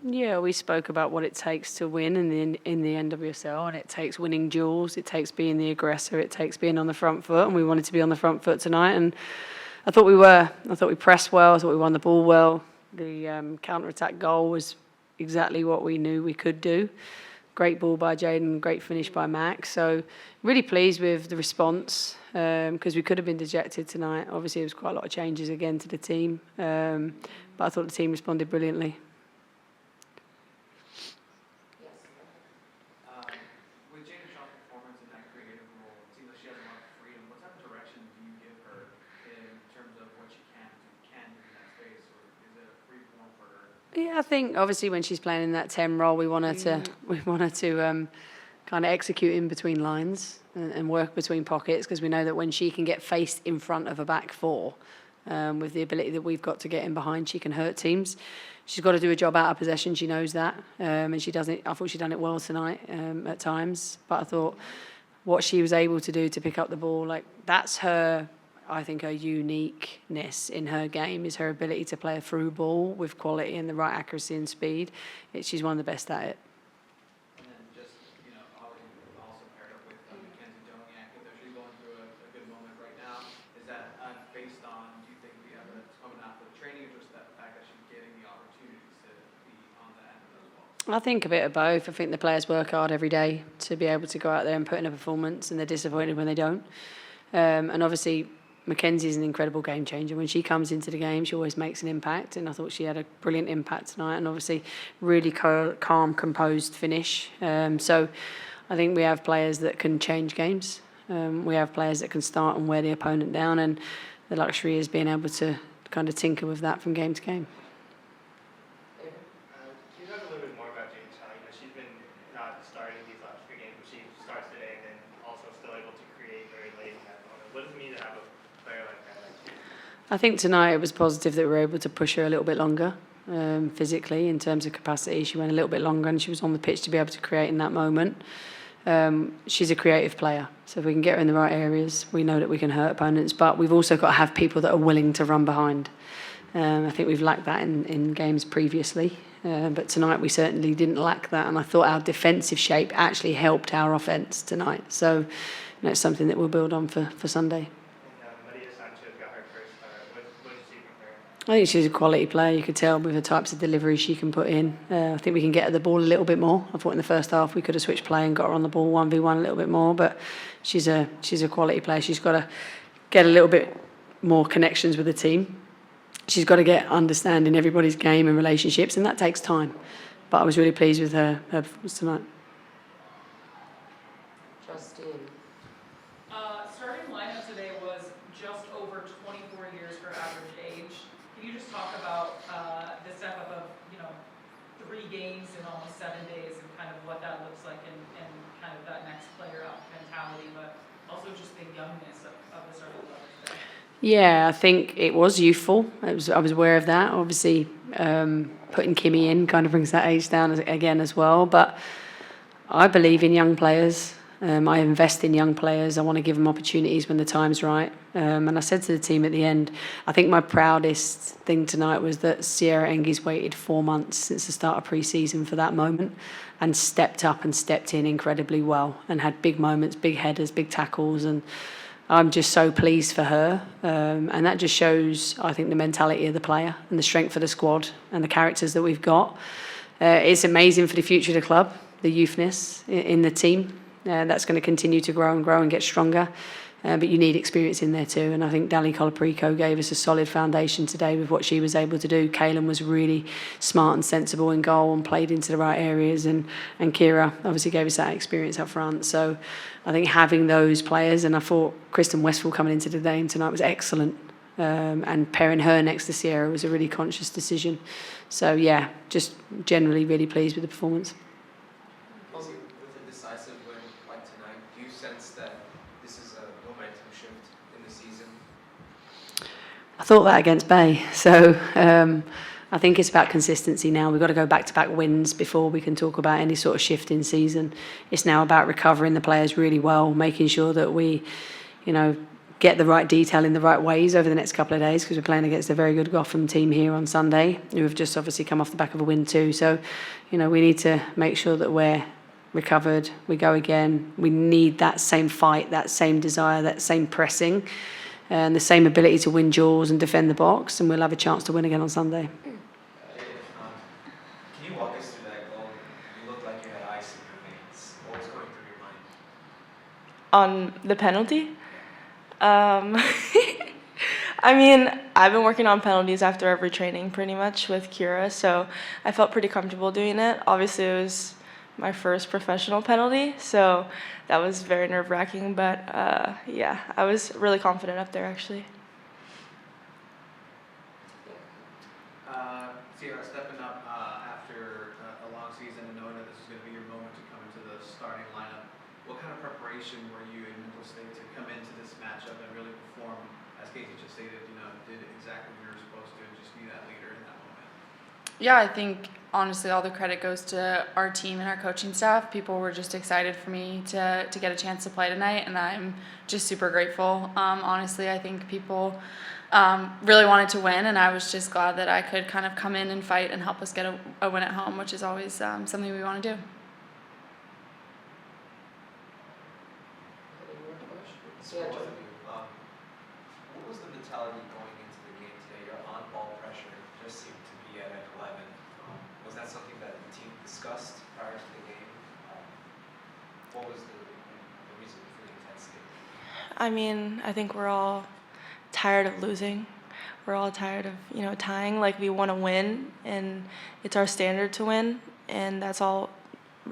Yeah, we spoke about what it takes to win in the NWSL, and it takes winning duels, it takes being the aggressor, it takes being on the front foot, and we wanted to be on the front foot tonight, and I thought we were. I thought we pressed well, I thought we won the ball well. The counter-attack goal was exactly what we knew we could do. Great ball by Jaedyn, great finish by Max. So really pleased with the response because we could have been dejected tonight. Obviously, there was quite a lot of changes again to the team, but I thought the team responded brilliantly. With Jaedyn Shaw's performance in that creative role, it seems like she has a lot of freedom. What type of direction do you give her in terms of what she can do in that space, or is it a free form for her? Yeah, I think obviously when she's playing in that 10 role, we want her to kind of execute in between lines and work between pockets, because we know that when she can get faced in front of a back four, with the ability that we've got to get in behind, she can hurt teams. She's got to do a job out of possession. She knows that, and she does it. I thought she'd done it well tonight at times, but I thought what she was able to do to pick up the ball, like that's her. I think her uniqueness in her game is her ability to play a through ball with quality and the right accuracy and speed. She's one of the best at it. And then just, also paired up with Mackenzie Doniak, though she's going through a good moment right now. Is that based on, do you think, the evidence coming out of the training, or just the fact that she's getting the opportunities to be on the end of those balls? I think a bit of both. I think the players work hard every day to be able to go out there and put in a performance, and they're disappointed when they don't. And obviously, Mackenzie's an incredible game changer. When she comes into the game, she always makes an impact, and I thought she had a brilliant impact tonight, and obviously really calm, composed finish. So I think we have players that can change games. We have players that can start and wear the opponent down, and the luxury is being able to kind of tinker with that from game to game. Can you talk a little bit more about Jaedyn Shaw? She's been not starting these last few games, but she starts today and then also still able to create very late in that moment. What does it mean to have a player like that? I think tonight it was positive that we were able to push her a little bit longer physically in terms of capacity. She went a little bit longer and she was on the pitch to be able to create in that moment. She's a creative player, so if we can get her in the right areas, we know that we can hurt opponents, but we've also got to have people that are willing to run behind. I think we've lacked that in games previously, but tonight we certainly didn't lack that, and I thought our defensive shape actually helped our offence tonight. So it's something that we'll build on for Sunday. I think she's a quality player. You could tell with the types of delivery she can put in. I think we can get her the ball a little bit more. I thought in the first half we could have switched play and got her on the ball 1v1 a little bit more, but she's a quality player. She's got to get a little bit more connections with the team. She's got to get understanding everybody's game and relationships, and that takes time. But I was really pleased with her performance tonight. Justine. Starting lineup today was just over 24 years for average age. Can you just talk about the step up of 3 games in almost 7 days, and kind of what that looks like, and kind of that next player up mentality, but also just the youngness of the starting lineup today? Yeah, I think it was youthful. I was aware of that. Obviously, putting Kimmy in kind of brings that age down again as well. But I believe in young players. I invest in young players. I want to give them opportunities when the time's right. And I said to the team at the end, I think my proudest thing tonight was that Sierra Enge's waited 4 months since the start of pre-season for that moment and stepped up and stepped in incredibly well and had big moments, big headers, big tackles, and I'm just so pleased for her. And that just shows, I think, the mentality of the player and the strength of the squad and the characters that we've got. It's amazing for the future of the club, the youthness in the team. That's going to continue to grow and get stronger. But you need experience in there too. And I think Dali Colaprico gave us a solid foundation today with what she was able to do. Kaylin was really smart and sensible in goal and played into the right areas. And Kira obviously gave us that experience up front. So I think having those players, and I thought Kristen Westphal coming into the game tonight was excellent. And pairing her next to Sierra was a really conscious decision. So yeah, just generally really pleased with the performance. Also, with a decisive win like tonight, do you sense that this is a momentum shift in the season? I thought that against Bay. So I think it's about consistency now. We've got to go back-to-back wins before we can talk about any sort of shift in season. It's now about recovering the players really well, making sure that we, get the right detail in the right ways over the next couple of days, because we're playing against a very good Gotham team here on Sunday, who have just obviously come off the back of a win too. So, we need to make sure that we're recovered, we go again. We need that same fight, that same desire, that same pressing, and the same ability to win duels and defend the box, and we'll have a chance to win again on Sunday. Can you walk us through that goal? You looked like you had ice in your veins. What was going through your mind? On the penalty? I mean, I've been working on penalties after every training pretty much with Kira, so I felt pretty comfortable doing it. Obviously, it was my first professional penalty, so that was very nerve-wracking, but yeah, I was really confident up there actually. Sierra, stepping up after a long season and knowing that this is going to be your moment to come into the starting lineup, what kind of preparation were you in mental state to come into this matchup and really perform, as Casey just stated, did exactly what you were supposed to and just be that leader in that moment? Yeah, I think honestly all the credit goes to our team and our coaching staff. People were just excited for me to get a chance to play tonight, and I'm just super grateful. Honestly, I think people really wanted to win, and I was just glad that I could kind of come in and fight and help us get a win at home, which is always something we want to do. So both of you, what was the mentality going into the game today? Your on-ball pressure just seemed to be at an 11. Was that something that the team discussed prior to the game? What was the reason for the intensity? I mean, I think we're all tired of losing. We're all tired of, tying. Like, we want to win, and it's our standard to win, and that's all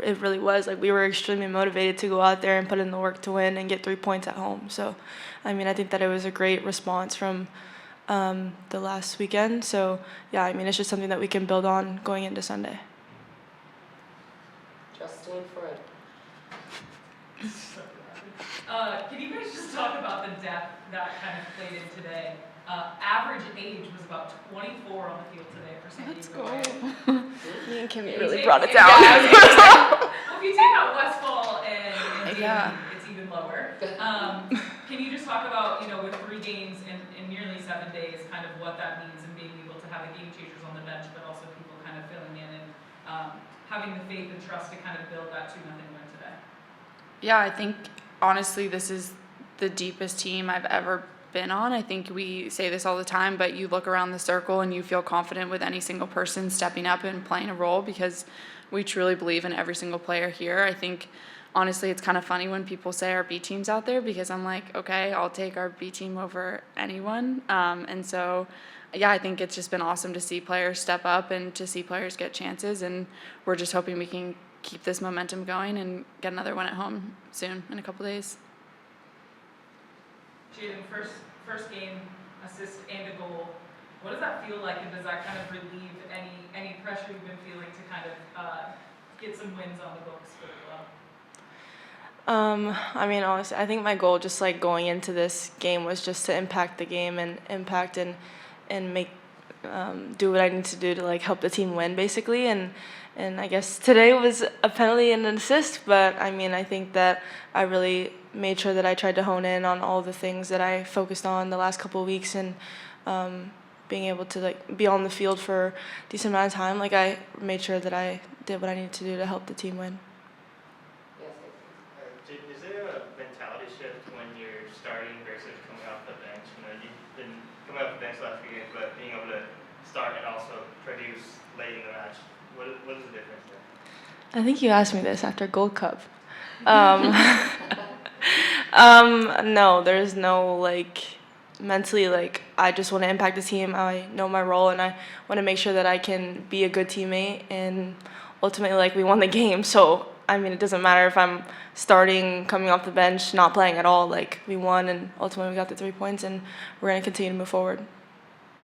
it really was. Like, we were extremely motivated to go out there and put in the work to win and get 3 points at home. So, I mean, I think that it was a great response from the last weekend. So, yeah, I mean, it's just something that we can build on going into Sunday. Justine Fred. Can you guys just talk about the depth that kind of played in today? Average age was about 24 on the field today for San Diego. Let's go. Me and Kimmy If you really take- brought it if- down. yeah, I was gonna say, well, if you take out Westfall and Yeah. Jaedyn, it's even lower. Can you just talk about, with 3 games in nearly 7 days, kind of what that means and being able to have a game changers on the bench, but also people kind of filling in and having the faith and trust to kind of build that 2-0 win today? Yeah, I think honestly this is the deepest team I've ever been on. I think we say this all the time, but you look around the circle and you feel confident with any single person stepping up and playing a role, because we truly believe in every single player here. I think honestly it's kind of funny when people say our B team's out there, because I'm like, okay, I'll take our B team over anyone. And so yeah, I think it's just been awesome to see players step up and to see players get chances, and we're just hoping we can keep this momentum going and get another one at home soon in a couple days. Jaedyn, first game, assist and a goal. What does that feel like, and does that kind of relieve any pressure you've been feeling to kind of get some wins on the books for the club? I mean, honestly, I think my goal just like going into this game was just to impact the game and impact and make do what I need to do to like help the team win basically. And I guess today was a penalty and an assist, but I mean, I think that I really made sure that I tried to hone in on all the things that I focused on the last couple of weeks, and being able to like be on the field for a decent amount of time. Like, I made sure that I did what I needed to do to help the team win. Yes, Jaedyn, is there a mentality shift when you're starting versus coming off the bench? You've been coming off the bench last few games, but being able to start and also produce late in the match. What is the difference there? I think you asked me this after Gold Cup. No, there's no like mentally like I just want to impact the team. I know my role, and I want to make sure that I can be a good teammate, and ultimately like we won the game. So I mean, it doesn't matter if I'm starting, coming off the bench, not playing at all. Like, we won, and ultimately we got the 3 points, and we're going to continue to move forward.